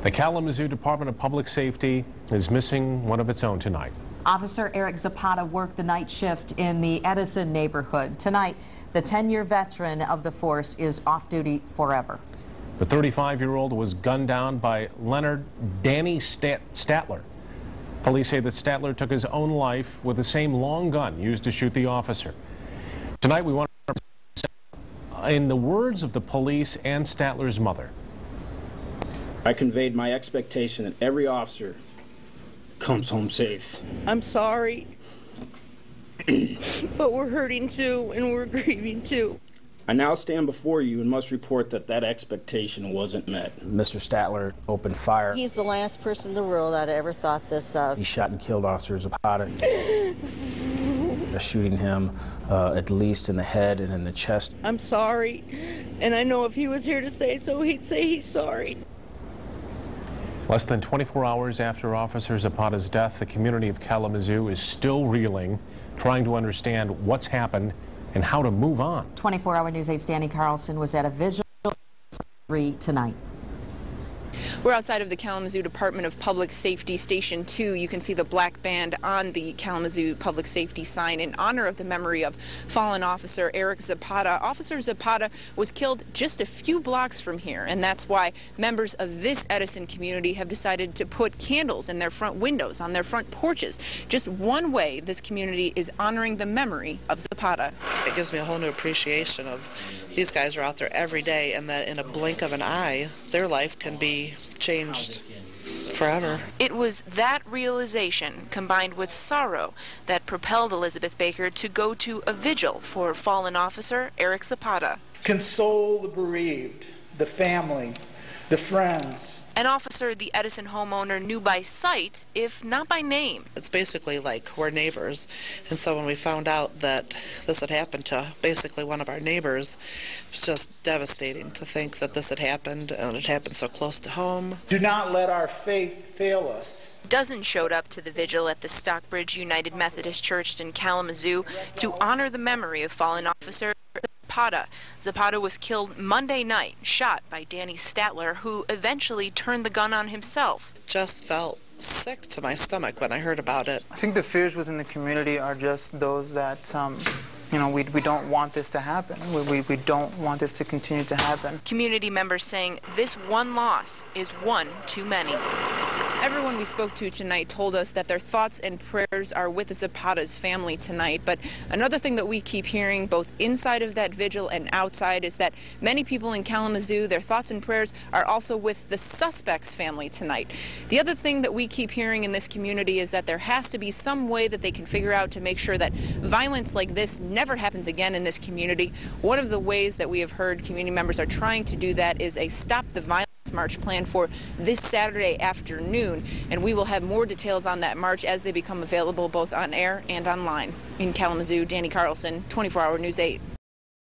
The Kalamazoo Department of Public Safety is missing one of its own tonight. Officer Eric Zapata worked the night shift in the Edison neighborhood. Tonight, the 10-year veteran of the force is off duty forever. The 35-year-old was gunned down by Leonard Danny Statler. Police say that Statler took his own life with the same long gun used to shoot the officer. Tonight, we want to, in the words of the police and Statler's mother, I conveyed my expectation that every officer comes home safe. I'm sorry, but we're hurting too, and we're grieving too. I now stand before you and must report that that expectation wasn't met. Mr. Statler opened fire. He's the last person in the world I'd ever thought this of. He shot and killed Officer Zapata, shooting him at least in the head and in the chest. I'm sorry, and I know if he was here to say so, he'd say he's sorry. Less than 24 hours after Officer Zapata's death, the community of Kalamazoo is still reeling, trying to understand what's happened and how to move on. 24-hour News 8's Danny Carlson was at a Vigil tonight. We're outside of the Kalamazoo Department of Public Safety Station 2. You can see the black band on the Kalamazoo Public Safety sign in honor of the memory of fallen Officer Eric Zapata. Officer Zapata was killed just a few blocks from here, and that's why members of this Edison community have decided to put candles in their front windows, on their front porches. Just one way this community is honoring the memory of Zapata. It gives me a whole new appreciation of these guys are out there every day, and that in a blink of an eye, their life can be changed forever. It was that realization, combined with sorrow, that propelled Elizabeth Baker to go to a vigil for fallen Officer Eric Zapata. Console the bereaved, the family, the friends. An officer the Edison homeowner knew by sight, if not by name. It's basically like we're neighbors, and so when we found out that this had happened to basically one of our neighbors, it was just devastating to think that this had happened, and it happened so close to home. Do not let our faith fail us. Dozens showed up to the vigil at the Stockbridge United Methodist Church in Kalamazoo to honor the memory of fallen Officer Zapata. Zapata was killed Monday night, shot by Danny Statler, who eventually turned the gun on himself. Just felt sick to my stomach when I heard about it. I think the fears within the community are just those that, you know, we don't want this to happen. We don't want this to continue to happen. Community members saying this one loss is one too many. Everyone we spoke to tonight told us that their thoughts and prayers are with Zapata's family tonight. But another thing that we keep hearing both inside of that vigil and outside is that many people in Kalamazoo, their thoughts and prayers are also with the suspect's family tonight. The other thing that we keep hearing in this community is that there has to be some way that they can figure out to make sure that violence like this never happens again in this community. One of the ways that we have heard community members are trying to do that is a Stop the Violence march planned for this Saturday afternoon, and we will have more details on that march as they become available both on air and online. In Kalamazoo, Danny Carlson, 24-hour News 8.